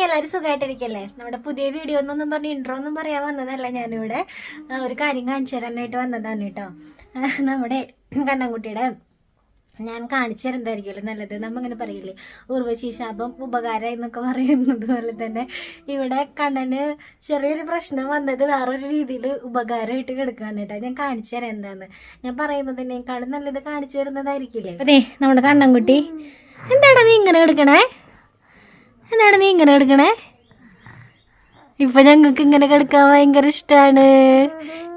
Hi, എല്ലാവരും സുഖമായിട്ടിരിക്കല്ലേ? നമ്മുടെ പുതിയ വീഡിയോ ഒന്നും പറഞ്ഞ് ഇൻട്രോ ഒന്നും പറയാൻ വന്നതല്ല. ഞാനിവിടെ ഒരു കാര്യം കാണിച്ചു തരാനായിട്ട് വന്നതാണ് കേട്ടോ. നമ്മുടെ കണ്ണൻകുട്ടിയുടെ ഞാൻ കാണിച്ചു തരുന്നതായിരിക്കുമല്ലോ നല്ലത്. നമ്മങ്ങനെ പറയില്ലേ, ഉർവശി ശാപം ഉപകാരം എന്നൊക്കെ പറയുന്നത് പോലെ തന്നെ ഇവിടെ കണ്ണന് ചെറിയൊരു പ്രശ്നം വന്നത് വേറൊരു രീതിയിൽ ഉപകാരമായിട്ട് കിടക്കുകയാണ് കേട്ടോ. ഞാൻ കാണിച്ചു തരാം എന്താന്ന്. ഞാൻ പറയുന്നതിനേക്കാളും നല്ലത് കാണിച്ചു തരുന്നതായിരിക്കില്ലേ. അതെ, നമ്മുടെ കണ്ണൻകുട്ടി എന്താടാ നീ ഇങ്ങനെ എടുക്കണേ? എന്താണ് നീ ഇങ്ങനെ എടുക്കണേ? ഇപ്പൊ ഞങ്ങൾക്ക് ഇങ്ങനെ കിടക്കാൻ ഭയങ്കര ഇഷ്ടമാണ്.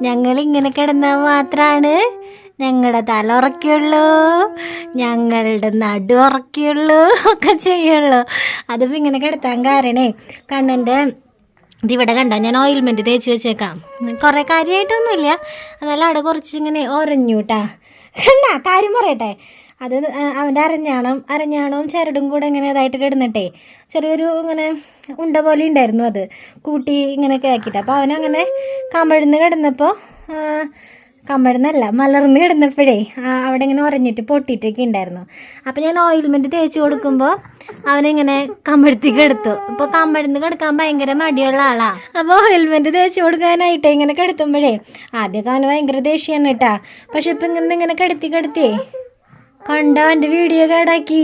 ഞങ്ങൾ ഇങ്ങനെ കിടന്നാൽ മാത്രമാണ് ഞങ്ങളുടെ തല ഉറക്കുള്ളൂ, ഞങ്ങളുടെ നടു ഉറക്കുള്ളൂ, ഒക്കെ ചെയ്യുള്ളൂ. അതിപ്പോൾ ഇങ്ങനെ കിടത്താൻ കാരണേ കണ്ണൻ്റെ ഇതിവിടെ കണ്ടോ, ഞാൻ ഓയിൽമെൻറ്റ് തേച്ച് വെച്ചേക്കാം. കുറേ കാര്യമായിട്ടൊന്നുമില്ല, എന്നാലും അവിടെ കുറച്ച് ഇങ്ങനെ ഒരഞ്ഞു കേട്ടാ. കണ്ടാ കാര്യം പറയട്ടെ, അത് അവൻ്റെ അരഞ്ഞാണവും ചരടും കൂടെ ഇങ്ങനെ ഇതായിട്ട് കിടന്നിട്ടേ ചെറിയൊരു ഇങ്ങനെ ഉണ്ട പോലെ ഉണ്ടായിരുന്നു. അത് കൂട്ടി ഇങ്ങനെയൊക്കെ ആക്കിയിട്ട് അപ്പോൾ അവനങ്ങനെ കമഴ്ന്ന് കിടന്നപ്പോൾ കമഴ്ന്നല്ല മലർന്ന് കിടന്നപ്പോഴേ അവിടെ ഇങ്ങനെ ഉറഞ്ഞിട്ട് പൊട്ടിയിട്ടൊക്കെ ഉണ്ടായിരുന്നു. അപ്പോൾ ഞാൻ ഓയിൽമെൻറ്റ് തേച്ച് കൊടുക്കുമ്പോൾ അവനിങ്ങനെ കമഴ്ത്തി കിടത്തു. ഇപ്പോൾ കമഴ്ന്ന് കിടക്കാൻ ഭയങ്കര മടിയുള്ള ആളാണ്. അപ്പോൾ ഓയിൽമെൻറ്റ് തേച്ച് കൊടുക്കാനായിട്ട് ഇങ്ങനെ കിടത്തുമ്പോഴേ ആദ്യമൊക്കെ അവന് ഭയങ്കര ദേഷ്യമാണ് കേട്ടാ. പക്ഷെ ഇപ്പം ഇങ്ങനെ കിടത്തിയേ കണ്ട എൻ്റെ വീഡിയോ കേടാക്കി.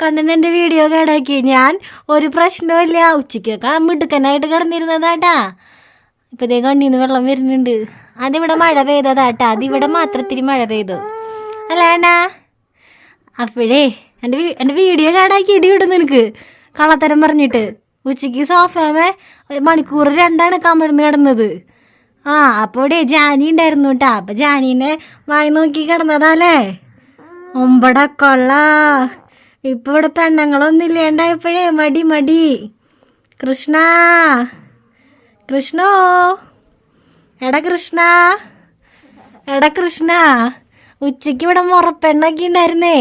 കണ്ണൻ എൻ്റെ വീഡിയോ കേടാക്കി. ഞാൻ ഒരു പ്രശ്നമില്ല, ഉച്ചയ്ക്കൊക്കെ മിടുക്കനായിട്ട് കിടന്നിരുന്നതാട്ടാ. ഇപ്പം ഇതേ കണ്ണീന്ന് വെള്ളം വരുന്നുണ്ട്. അതിവിടെ മഴ പെയ്തതാട്ടാ, അതിവിടെ മാത്രത്തിരി മഴ പെയ്തു അല്ലേണ്ടാ. അപ്പോഴേ എൻ്റെ വീഡിയോ കേടാക്കി ഇടി വിടുന്നു എനിക്ക് കള്ളത്തരം പറഞ്ഞിട്ട്. ഉച്ചയ്ക്ക് സോഫേമേ മണിക്കൂർ 2 കമഴ്ന്ന് കിടന്നത്. അപ്പോൾ ഇവിടെ ജാനി ഉണ്ടായിരുന്നു കേട്ടാ. അപ്പം ജാനീനെ വായി നോക്കി കിടന്നതാല്ലേ. ഒമ്പട കൊള്ള. ഇപ്പൊ ഇവിടെ പെണ്ണുങ്ങളൊന്നും ഇല്ലാണ്ടായപ്പോഴേ മടി. കൃഷ്ണോ എടാ കൃഷ്ണ ഉച്ചയ്ക്ക് ഇവിടെ മുറപ്പെണ്ണൊക്കെ ഉണ്ടായിരുന്നേ.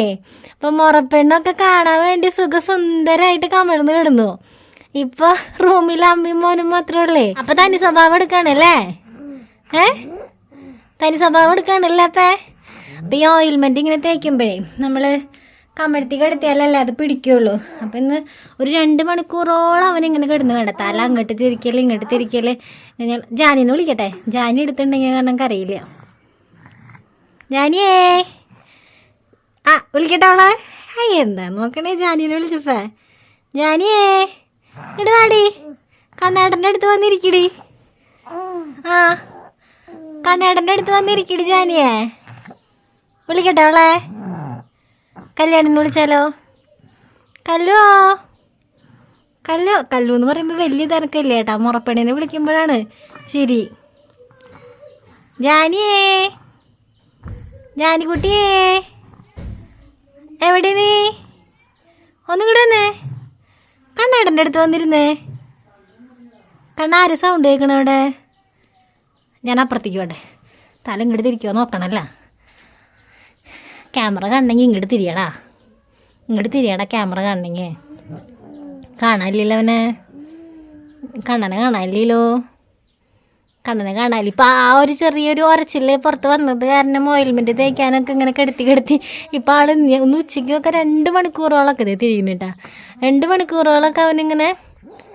അപ്പം മുറപ്പെണ്ണൊക്കെ കാണാൻ വേണ്ടി സുഖസുന്ദരായിട്ട് കമഴ്ന്ന് കിടന്നു. ഇപ്പൊ റൂമിൽ അമ്മയും മോനും മാത്രമേ ഉള്ളേ. അപ്പൊ തനി സ്വഭാവം എടുക്കാണല്ലേ? തനി സ്വഭാവം എടുക്കാണല്ലേ? അപ്പം ഈ ഓയിൽമെൻറ്റ് ഇങ്ങനെ തേക്കുമ്പോഴേ നമ്മൾ കമഴ്ത്തി കിടത്തിയാലല്ലേ അത് പിടിക്കുള്ളൂ. അപ്പം ഇന്ന് ഒരു 2 മണിക്കൂറോളം അവനിങ്ങനെ കിടന്ന് കിടത്താല അങ്ങോട്ട് ഇങ്ങോട്ട് തിരിക്കല്. ഞാൻ ജാനിനെ വിളിക്കട്ടെ. ജാനി എടുത്തിട്ടുണ്ടെങ്കിൽ കാരണം കറിയില്ല. ജാനിയേ വിളിക്കട്ടെ അവളെ. എന്താ നോക്കണേ ജാനീനെ വിളിച്ചപ്പേ. ജാനിയേ ഇടുവാടി, കണ്ണേട്ടൻ്റെ അടുത്ത് വന്നിരിക്കടി. കണ്ണേട്ടൻ്റെ അടുത്ത് വന്നിരിക്കടി ജാനിയേ. വിളിക്കട്ടെ അവളെ. കല്യാണിനെ വിളിച്ചാലോ? കല്ലു എന്ന് പറയുമ്പോൾ വലിയ തിരക്കില്ല കേട്ടാ. മുറപ്പെണ്ണിനെ വിളിക്കുമ്പോഴാണ് ശരി. ജാനിക്കുട്ടിയേ എവിടെ നീ? ഒന്നും കൂടെ വന്നേ. കണ്ണേടൻ്റെ അടുത്ത് വന്നിരുന്നേ. കണ്ണാര് സൗണ്ട് കേൾക്കണ ഇവിടെ? ഞാൻ അപ്പുറത്തേക്ക് വേണ്ടേ, തല ഇങ്ങോട്ട് തിരിക്കുമോ നോക്കണല്ലോ. ക്യാമറ കാണണമെങ്കിൽ ഇങ്ങോട്ട് തിരിയടാ ക്യാമറ കാണണമെങ്കിൽ. കാണാനില്ലല്ലോ അവനെ. കണ്ണനെ കാണാനില്ലല്ലോ. ഇപ്പം ഒരു ചെറിയൊരു ഉരച്ചില് പുറത്ത് വന്നത് കാരണം ഓയിൽമെൻറ്റ് തേക്കാനൊക്കെ ഇങ്ങനെ കിടത്തി ഇപ്പം ആൾ ഒന്ന് ഉച്ചയ്ക്കൊക്കെ 2 മണിക്കൂറോളൊക്കെ തിരിയുന്നുട്ടാ. 2 മണിക്കൂറോളൊക്കെ അവനിങ്ങനെ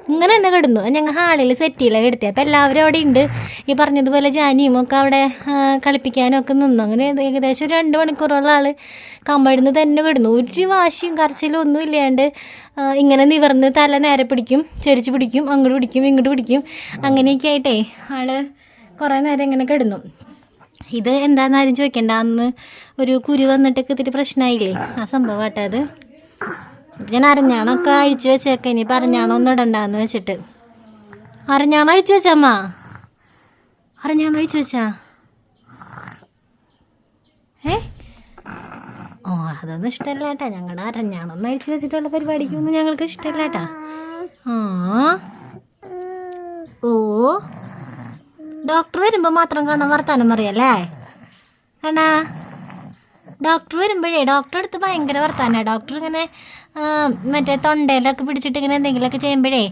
തന്നെ കിടന്നു. ഞങ്ങൾ ഹാളിൽ സെറ്റിയിലാണ് കിടത്തി. അപ്പോൾ എല്ലാവരും അവിടെ ഉണ്ട്. ഈ പറഞ്ഞതുപോലെ ജാനിയും ഒക്കെ അവിടെ കളിപ്പിക്കാനും ഒക്കെ നിന്നു. അങ്ങനെ ഏകദേശം ഒരു 2 മണിക്കൂറോളം ആൾ കമഴ്ന്ന് തന്നെ കിടന്നു. ഒരു വാശിയും കരച്ചിലും ഒന്നും ഇല്ലാണ്ട് ഇങ്ങനെ നിവർന്ന് തല നേരെ പിടിക്കും, ചെരിച്ച് പിടിക്കും, അങ്ങോട്ട് പിടിക്കും, ഇങ്ങോട്ട് പിടിക്കും. അങ്ങനെയൊക്കെ ആയിട്ടേ ആൾ കുറേ നേരം ഇങ്ങനെ കിടന്നു. ഇത് എന്താണെന്ന് ആരും ചോദിക്കണ്ട. അന്ന് ഒരു കുരു വന്നിട്ടൊക്കെ ഇത്തിരി പ്രശ്നമായില്ലേ, ആ സംഭവമാട്ടെ അത്. ഞാൻ അരഞ്ഞാണൊക്കെ അഴിച്ചു വെച്ചേക്കെ. ഇനി പറഞ്ഞാണോ ഒന്നും ഇടണ്ടെന്ന് വെച്ചിട്ട്. അരഞ്ഞാണോ അഴിച്ചു വെച്ചമ്മ? അരഞ്ഞാണോ അഴിച്ചു വെച്ചാ? അതൊന്നും ഇഷ്ടമല്ല കേട്ടാ. ഞങ്ങളുടെ അരഞ്ഞാണൊന്നും അഴിച്ചു വെച്ചിട്ടുള്ള പരിപാടിക്കൊന്നും ഞങ്ങൾക്ക് ഇഷ്ടമല്ല കേട്ടാ. ഡോക്ടർ വരുമ്പോൾ മാത്രം കാണാൻ വർത്താനം പറയല്ലേ കണ്ണാ. ഡോക്ടർ വരുമ്പോഴേ ഡോക്ടറെ അടുത്ത് ഭയങ്കര വർത്താനാണ്. ഡോക്ടർ ഇങ്ങനെ മറ്റേ തൊണ്ടയിലൊക്കെ പിടിച്ചിട്ട് ഇങ്ങനെ എന്തെങ്കിലുമൊക്കെ ചെയ്യുമ്പോഴേ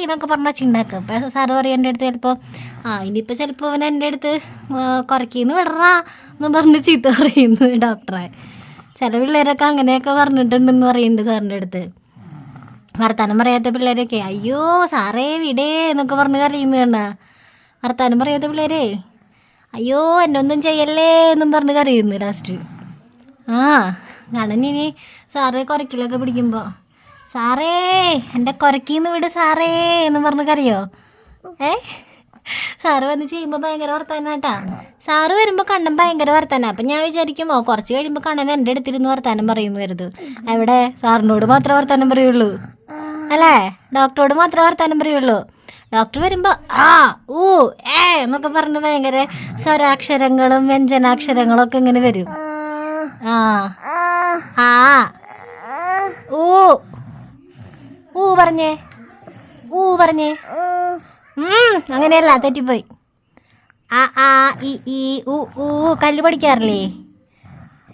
എന്നൊക്കെ പറഞ്ഞ് വെച്ചിട്ടുണ്ടാക്കും. അപ്പോൾ സാറ് പറയും എൻ്റെ അടുത്ത് ചിലപ്പോൾ ഇനിയിപ്പോൾ ചിലപ്പോൾ അവൻ എൻ്റെ അടുത്ത് കുറയ്ക്കുന്നു വിടറാ എന്ന് പറഞ്ഞ് ചീത്ത പറയുന്നു ഡോക്ടറെ. ചില പിള്ളേരൊക്കെ അങ്ങനെയൊക്കെ പറഞ്ഞിട്ടുണ്ടെന്ന് പറയുന്നുണ്ട് സാറിൻ്റെ അടുത്ത്. വർത്താനം പറയാത്ത പിള്ളേരൊക്കെ അയ്യോ സാറേ വിടേ എന്നൊക്കെ പറഞ്ഞ് കരയുന്നു കണ്ട. വർത്താനം പറയാത്ത പിള്ളേരെ അയ്യോ എൻ്റെ ഒന്നും ചെയ്യല്ലേ എന്നും പറഞ്ഞ് കരയുന്നു ലാസ്റ്റ്. ആ കണ്ണനിനി സാറ് കുരക്കിലൊക്കെ പിടിക്കുമ്പോൾ സാറേ എൻ്റെ കുരക്കിന്ന് വിട് സാറേ എന്നും പറഞ്ഞ് കരയോ. സാറ് വന്ന് ചെയ്യുമ്പോൾ ഭയങ്കര വർത്താനാട്ടാ. സാറ് വരുമ്പോൾ കണ്ണൻ ഭയങ്കര വർത്താനം. അപ്പം ഞാൻ വിചാരിക്കുമോ കുറച്ച് കഴിയുമ്പോൾ കണ്ണൻ എൻ്റെ അടുത്തിരുന്ന് വർത്താനം പറയുന്നു വരുത്. എവിടെ സാറിനോട് മാത്രമേ വർത്താനം പറയുള്ളൂ അല്ലേ, ഡോക്ടറോട് മാത്രമേ വർത്താനം പറയുള്ളൂ. ഡോക്ടർ വരുമ്പോൾ ആ ഊ എന്നൊക്കെ പറഞ്ഞ് ഭയങ്കര സ്വരാക്ഷരങ്ങളും വ്യഞ്ജനാക്ഷരങ്ങളും ഒക്കെ ഇങ്ങനെ വരും. ആ ഊ ഊ പറഞ്ഞേ ഊ പറഞ്ഞേ. അങ്ങനെയല്ല, തെറ്റിപ്പോയി. ആ ആ ഇ ഈ ഊ ഊ കല്ല് പഠിക്കാറില്ലേ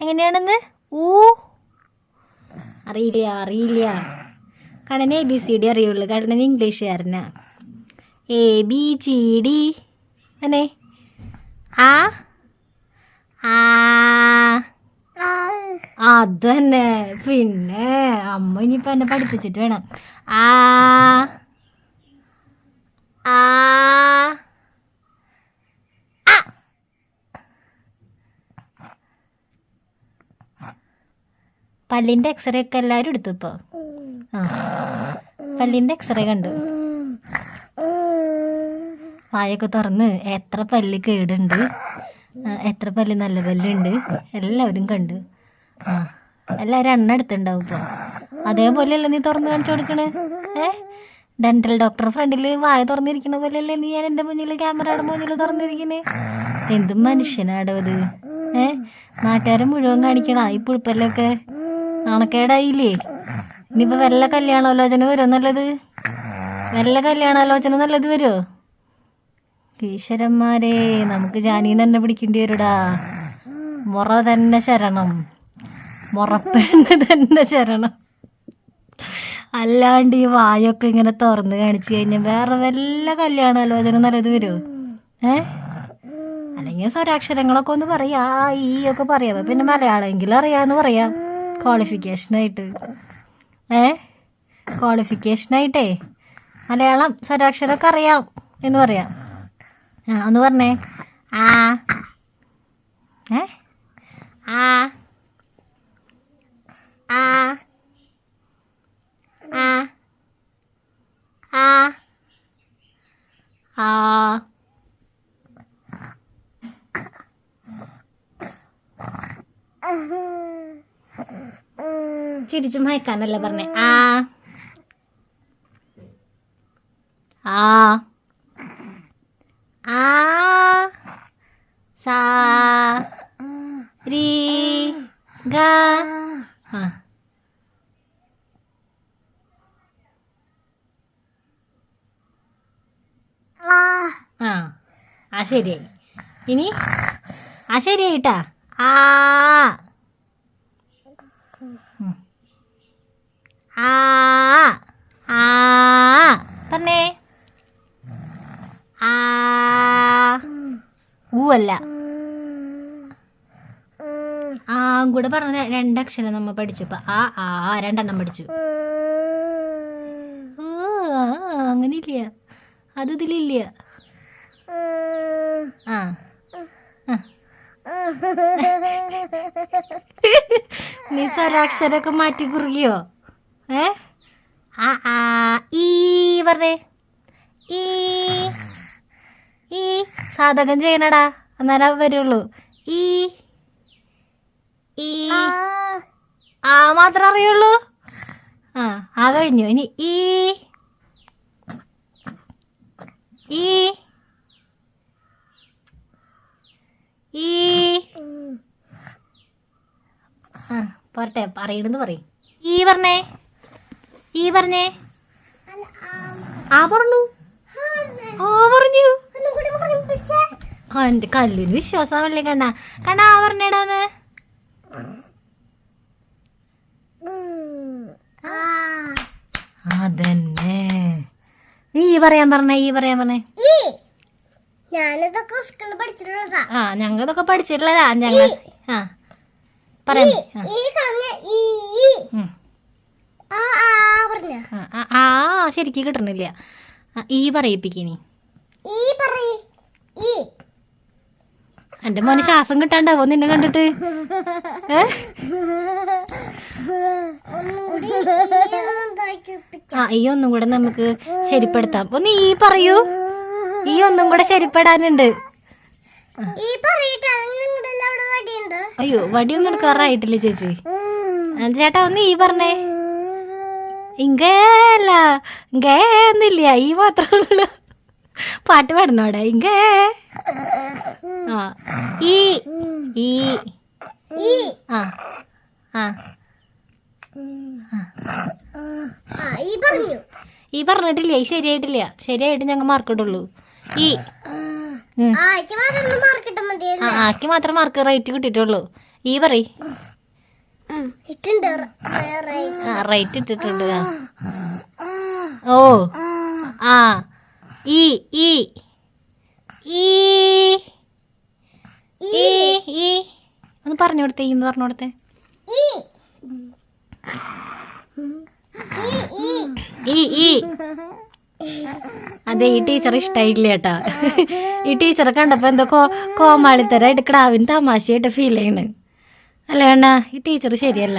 എങ്ങനെയാണെന്ന്? ഊ അറിയില്ല. കണ്ണന് ABCD അറിയുള്ളൂ. കണ്ണന് ഇംഗ്ലീഷുകാരനാ. ABCD അല്ലേ. ആ അതന്നെ. പിന്നെ അമ്മ ഇനിയിപ്പോൾ എന്നെ പഠിപ്പിച്ചിട്ട് വേണം. ആ ആ പല്ലിൻ്റെ എക്സ്റേ ഒക്കെ എല്ലാവരും എടുത്തു ഇപ്പോൾ. പല്ലിൻ്റെ എക്സ്റേ കണ്ടു. വായൊക്കെ തുറന്ന് എത്ര പല്ല് കേടുണ്ട്, എത്ര പല്ല് നല്ല പല്ലുണ്ട് എല്ലാവരും കണ്ടു. എല്ലാവരും എണ്ണ എടുത്തുണ്ടാവും ഇപ്പോൾ. അതേപോലെയല്ലേ നീ തുറന്ന് കാണിച്ചു കൊടുക്കണേ? ഡെൻ്റൽ ഡോക്ടർ ഫ്രണ്ടിൽ വായ തുറന്നിരിക്കണ പോലെയല്ലേ നീ ഞാൻ എൻ്റെ മുന്നിൽ ക്യാമറയുടെ മുന്നിൽ തുറന്നിരിക്കണേ? എന്തും മനുഷ്യനാടോ അത്. നാട്ടുകാരെ മുഴുവൻ കാണിക്കണ ഈ പുഴുപ്പല്ലൊക്കെ നാണക്കേടായില്ലേ? ഇനിയിപ്പോൾ വല്ല കല്യാണാലോചന വരുമോ നല്ലത്? വല്ല കല്യാണാലോചന നല്ലത് വരുമോ? ഈശ്വരന്മാരെ, നമുക്ക് ജാനീന്ന് തന്നെ പിടിക്കേണ്ടി വരുടാ. മുറ തന്നെ ശരണം, മുറപ്പെണ്ണ് തന്നെ ശരണം. അല്ലാണ്ട് ഈ വായൊക്കെ ഇങ്ങനെ തുറന്ന് കാണിച്ചു കഴിഞ്ഞാൽ വേറെ വല്ല കല്യാണാലോചന നല്ലത് വരുമോ? അല്ലെങ്കിൽ സ്വരാക്ഷരങ്ങളൊക്കെ ഒന്ന് പറയാ, ഈ ഒക്കെ പറയാം. പിന്നെ മലയാളമെങ്കിലും അറിയാമെന്ന് പറയാം. ക്വാളിഫിക്കേഷനായിട്ടേ മലയാളം സ്വരാക്ഷരമൊക്കെ അറിയാം എന്ന് പറയാം. ഒന്ന് പറഞ്ഞേ. ആ ആ ആ ആ ആ ചിരിച്ചു മയക്കാനല്ല പറഞ്ഞേ. ആ ആ ആ സാ രി ഗ. ആ ശരിയായി. ഇനി ശരിയായിട്ടാ. ആ ആ ആ പറഞ്ഞേ. ആ ഊ അല്ല, ആ കൂടെ പറഞ്ഞ രണ്ടക്ഷരം നമ്മൾ പഠിച്ചു. ഇപ്പം ആ രണ്ടെണ്ണം പഠിച്ചു. അങ്ങനെ ഇല്ല, അത് ഇതിലില്ല. നീ സ്വരാക്ഷരമൊക്കെ മാറ്റി കുറുകിയോ? ഈ പറഞ്ഞേ. ഈ സാധകം ചെയ്യണടാ, എന്നാലേ വരുള്ളൂ. ഈ ആ മാത്രം അറിയുള്ളൂ. ആ കഴിഞ്ഞു. ഇനി ഈ പോരട്ടെ, പറയണെന്ന് പറയും. ഈ പറഞ്ഞേ. ആ പറഞ്ഞു. എൻ്റെ കല്ലിന് വിശ്വാസമാവില്ലേ കണ്ണാ. ആ പറഞ്ഞേടാന്ന്. അതന്നെ. ഈ പറയാൻ പറഞ്ഞേ. ഞങ്ങളിതൊക്കെ പഠിച്ചിട്ടുള്ളതാ. ഞങ്ങൾ പറയാം. ശരിക്കും കിട്ടണില്ല. ഈ പറയിപ്പിക്കിനി. എന്റെ മോന് ശ്വാസം കിട്ടാണ്ടാവോ നിന്നെ കണ്ടിട്ട്? ഈ ഒന്നും കൂടെ നമുക്ക് ശരിപ്പെടുത്താം. ഒന്ന് ഈ പറയൂ. ഈ ഒന്നും കൂടെ ശരിപ്പെടാനുണ്ട്. അയ്യോ, വടിയൊന്നും എടുക്കാറായിട്ടില്ല ചേച്ചി. ചേട്ടാ ഒന്ന് ഈ പറഞ്ഞേ. ഇങ്കല്ല ഇങ്കന്നില്ല, ഈ മാത്രമല്ല. പാട്ട് പാടണോടെ? ഇങ്ക ഈ ഈ ആ ആ ഈ പറഞ്ഞിട്ടില്ല. ഈ ശരിയായിട്ടില്ല. ശരിയായിട്ട് ഞങ്ങൾ മാർക്ക് ഇടുള്ളൂ. ഈ ആക്കി മാത്രം മാർക്ക് റൈറ്റ് കിട്ടിയിട്ടുള്ളൂ. ഈ പറ. റൈറ്റ് ഇട്ടിട്ടുണ്ട്. ഓ ആ ഈ ഈ ഈ ഈ ഒന്ന് പറഞ്ഞു കൊടുത്തേ. ഇന്ന് പറഞ്ഞു കൊടുത്തേ. ഈ അതെ, ഈ ടീച്ചർ ഇഷ്ടായില്ല കേട്ടാ. ഈ ടീച്ചറെ കണ്ടപ്പോ എന്തോ കോമാളിത്തരായിട്ട് കിടാവിന് തമാശയായിട്ട് ഫീൽ ചെയ്യണ്. അല്ല വേണ്ട, ഈ ടീച്ചർ ശരിയല്ല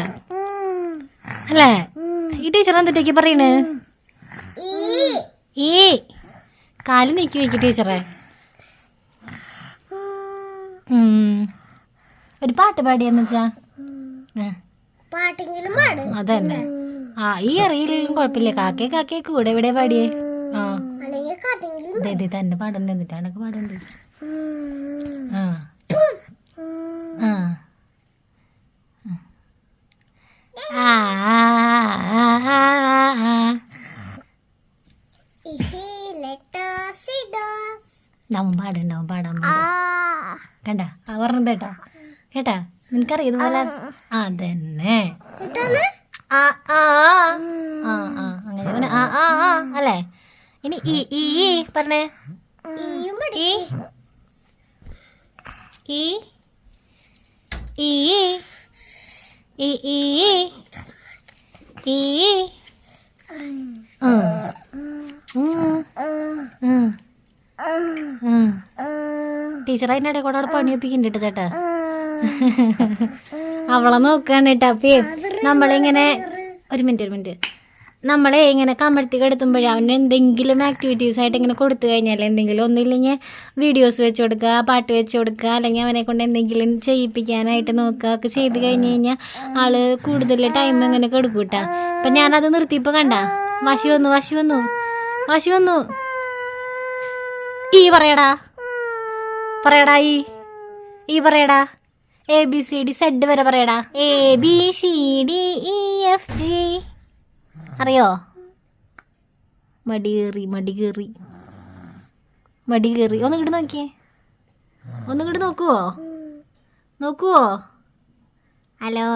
അല്ലേ? ഈ ടീച്ചർ എന്തിട്ടേക്ക് പറയണ്? ഈ കാല് നീക്കി വയ്ക്കും ടീച്ചറെ. ഒരു പാട്ട് പാടിയെന്ന് വെച്ചാ അതന്നെ. ഈ അറിയില്ലെങ്കിലും കുഴപ്പമില്ല. കാക്കേ കാക്കേ കൂടെ ഇവിടെ പാടിയേ. അതെ തന്നെ പാടണ്ട. എന്നിട്ടാണൊക്കെ പാടണ്ട്. നമ്മ പാടണ്ടാവും. പാടാൻ കണ്ട പറഞ്ഞത് കേട്ടാ. കേട്ടാ നിനക്കറിയാം ഇതുപോലെ. അതന്നെ അങ്ങനെ അല്ലേ? ഇനി ഈ പറഞ്ഞേ. ഈ ഈ ഈ ഈ ഈ ടീച്ചർ അതിനിടെ കൂടെ അവിടെ പണിയൊപ്പിക്കുന്നുണ്ട് ചേട്ടാ. അവളെ നോക്കാണ് കേട്ടാ. നമ്മളിങ്ങനെ ഒരു മിനിറ്റ് നമ്മളെ ഇങ്ങനെ കമഴ്ത്തി കിടത്തുമ്പോഴേ അവന് എന്തെങ്കിലും ആക്ടിവിറ്റീസ് ആയിട്ട് ഇങ്ങനെ കൊടുത്തു കഴിഞ്ഞാൽ, എന്തെങ്കിലും ഒന്നില്ലെങ്കിൽ വീഡിയോസ് വെച്ച് കൊടുക്കുക, പാട്ട് വെച്ച് കൊടുക്കുക, അല്ലെങ്കിൽ അവനെ കൊണ്ട് എന്തെങ്കിലും ചെയ്യിപ്പിക്കാനായിട്ട് നോക്കുക ഒക്കെ ചെയ്ത് കഴിഞ്ഞ് കഴിഞ്ഞാൽ ആള് കൂടുതൽ ടൈം ഇങ്ങനെ കൊടുക്കും കേട്ടാ. അപ്പം ഞാനത് നിർത്തിയപ്പോൾ കണ്ട വാശി വന്നു. ഈ പറയടാ ഈ പറയടാ. ABCD Z വരെ പറയടാ. ABCD EFG അറിയോ? മടി കയറി. ഒന്ന് ഇങ്ങോട്ട് നോക്കിയേ. ഒന്ന് ഇങ്ങോട്ട് നോക്കുവോ? ഹലോ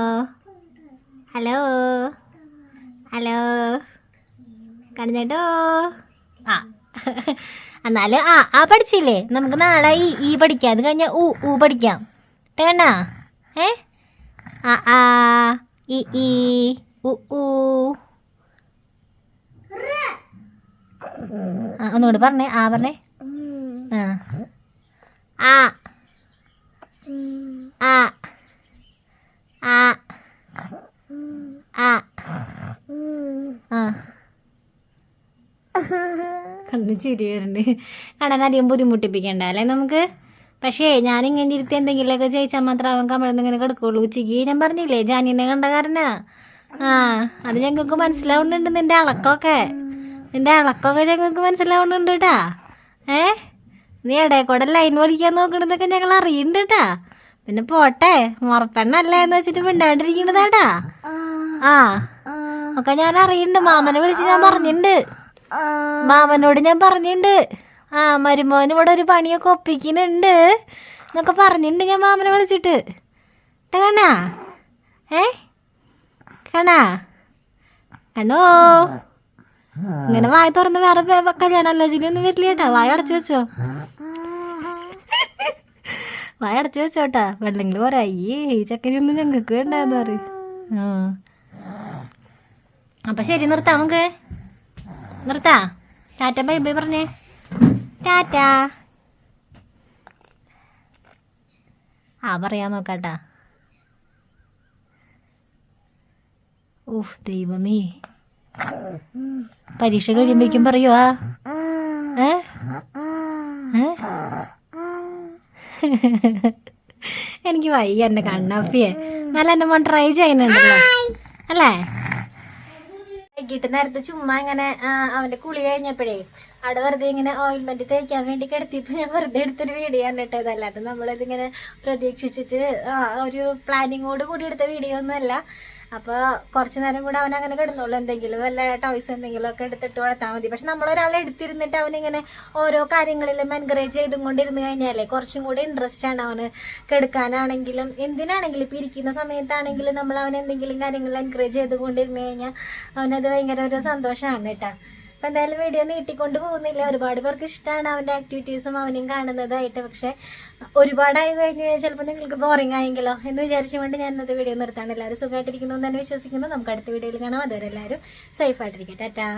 കണിഞ്ഞേട്ടോ. എന്നാലും പഠിച്ചില്ലേ? നമുക്ക് നാളെ ഈ പഠിക്കാം. അത് കഴിഞ്ഞാൽ ഊ പഠിക്കാം. കേട്ടാ? ഈ ഊ ഒന്നുകൂടി പറഞ്ഞേ. പറഞ്ഞേ. കണ്ണു ചിരി വരുന്നുണ്ട്. കാണാൻ അധികം ബുദ്ധിമുട്ടിപ്പിക്കണ്ട അല്ലേ നമുക്ക്? പക്ഷേ ഞാനിങ്ങനെ ഇരുത്തി എന്തെങ്കിലുമൊക്കെ ചോദിച്ചാൽ മാത്രം അവൻ കമഴ്ന്നിങ്ങനെ കിടക്കുള്ളൂ. ഉച്ചയ്ക്ക് ഞാൻ പറഞ്ഞില്ലേ ജാനിനെ കണ്ട കാരനാ. അത് ഞങ്ങൾക്ക് മനസ്സിലാവുന്നുണ്ട്. നിന്റെ അളക്കമൊക്കെ ഞങ്ങൾക്ക് മനസ്സിലാവുന്നുണ്ട് കേട്ടാ. നീ ഇടയിൽ ലൈൻ വലിക്കാൻ നോക്കണതൊക്കെ ഞങ്ങൾ അറിയുന്നുണ്ട് കേട്ടാ. പിന്നെ പോട്ടെ, മുറപ്പെണ്ണല്ല എന്ന് വെച്ചിട്ട് മിണ്ടാണ്ടിരിക്കണതാട്ടാ. ഒക്കെ ഞാൻ അറിയുന്നുണ്ട്. മാമനെ വിളിച്ച് ഞാൻ പറഞ്ഞിട്ടുണ്ട്. മാമനോട് ഞാൻ പറഞ്ഞിട്ടുണ്ട്. മരുമോന് ഇവിടെ ഒരു പണിയൊക്കെ ഒപ്പിക്കുന്നുണ്ട് എന്നൊക്കെ പറഞ്ഞിട്ടുണ്ട് ഞാൻ മാമനെ വിളിച്ചിട്ട്. കണ്ണോ ഇങ്ങനെ വായ തുറന്ന് വേറെ കല്യാണാലോചനയൊന്നും വരില്ല കേട്ടാ. വായ അടച്ചു വെച്ചോട്ടാ. വെള്ളെങ്കിൽ പറയാ ഈ ചക്കനൊന്നും ഞങ്ങൾക്ക് വേണ്ടെന്ന് പറയും. അപ്പൊ ശരി, നിർത്താം നമുക്ക്. നിർത്താ. ടാറ്റ ബൈ ബൈ പറഞ്ഞേ. ടാറ്റ. പറയാൻ നോക്കാട്ടാ. ദൈവമേ, പരീക്ഷ കഴിയുമ്പോഴേക്കും പറയുവാ. എനിക്ക് വയ്യ എന്റെ കണ്ണാപ്പിയെ. നല്ല എന്റെ മോൻ ട്രൈ ചെയ്യുന്നുണ്ടല്ലോ അല്ലേ? വൈകിട്ട് നേരത്തെ ചുമ്മാ ഇങ്ങനെ അവന്റെ കുളി കഴിഞ്ഞപ്പോഴേ അവിടെ വെറുതെ ഇങ്ങനെ ഓയിൽമെന്റ് തേക്കാൻ വേണ്ടി കിടത്തിയപ്പോ ഞാൻ വെറുതെ എടുത്തൊരു വീഡിയോ കണ്ടിട്ട്. ഇതല്ലാതെ നമ്മളിതിങ്ങനെ പ്രതീക്ഷിച്ചിട്ട് ഒരു പ്ലാനിങ്ങോട് കൂടി എടുത്ത വീഡിയോ ഒന്നും അല്ല. അപ്പോൾ കുറച്ച് നേരം കൂടെ അവൻ അങ്ങനെ കിടന്നുള്ളൂ. എന്തെങ്കിലും വല്ല ടോയ്സ് എന്തെങ്കിലും ഒക്കെ എടുത്തിട്ട് വളർത്താൽ മതി. പക്ഷെ നമ്മളൊരാളെ എടുത്തിരുന്നിട്ട് അവനിങ്ങനെ ഓരോ കാര്യങ്ങളിലും എൻകറേജ് ചെയ്തും കൊണ്ടിരുന്ന് കഴിഞ്ഞാലേ കുറച്ചും കൂടി ഇൻട്രസ്റ്റ് ആണ് അവന്. കെടുക്കാനാണെങ്കിലും എന്തിനാണെങ്കിലും ഇപ്പം ഇരിക്കുന്ന സമയത്താണെങ്കിലും നമ്മൾ അവൻ എന്തെങ്കിലും കാര്യങ്ങൾ എൻകറേജ് ചെയ്തുകൊണ്ടിരുന്ന് കഴിഞ്ഞാൽ അവനത് ഭയങ്കര ഒരു സന്തോഷമാണ് കേട്ടോ. അപ്പം എന്തായാലും വീഡിയോ നീട്ടിക്കൊണ്ട് പോകുന്നില്ല. ഒരുപാട് പേർക്ക് ഇഷ്ടമാണ് അവൻ്റെ ആക്ടിവിറ്റീസും അവനെയും കാണുന്നതായിട്ട്. പക്ഷെ ഒരുപാടായി കഴിഞ്ഞ് കഴിഞ്ഞാൽ ചിലപ്പോൾ നിങ്ങൾക്ക് ബോറിംഗ് ആയെങ്കിലോ എന്ന് വിചാരിച്ചുകൊണ്ട് ഞാനത് വീഡിയോ നിർത്താണ്. എല്ലാവരും സുഖമായിട്ടിരിക്കുന്നു എന്ന് തന്നെ വിശ്വസിക്കുന്നു. നമുക്ക് അടുത്ത വീഡിയോയിൽ കാണാം. അതുവരെ എല്ലാവരും സേഫായിട്ടിരിക്കാം. ടാറ്റാ.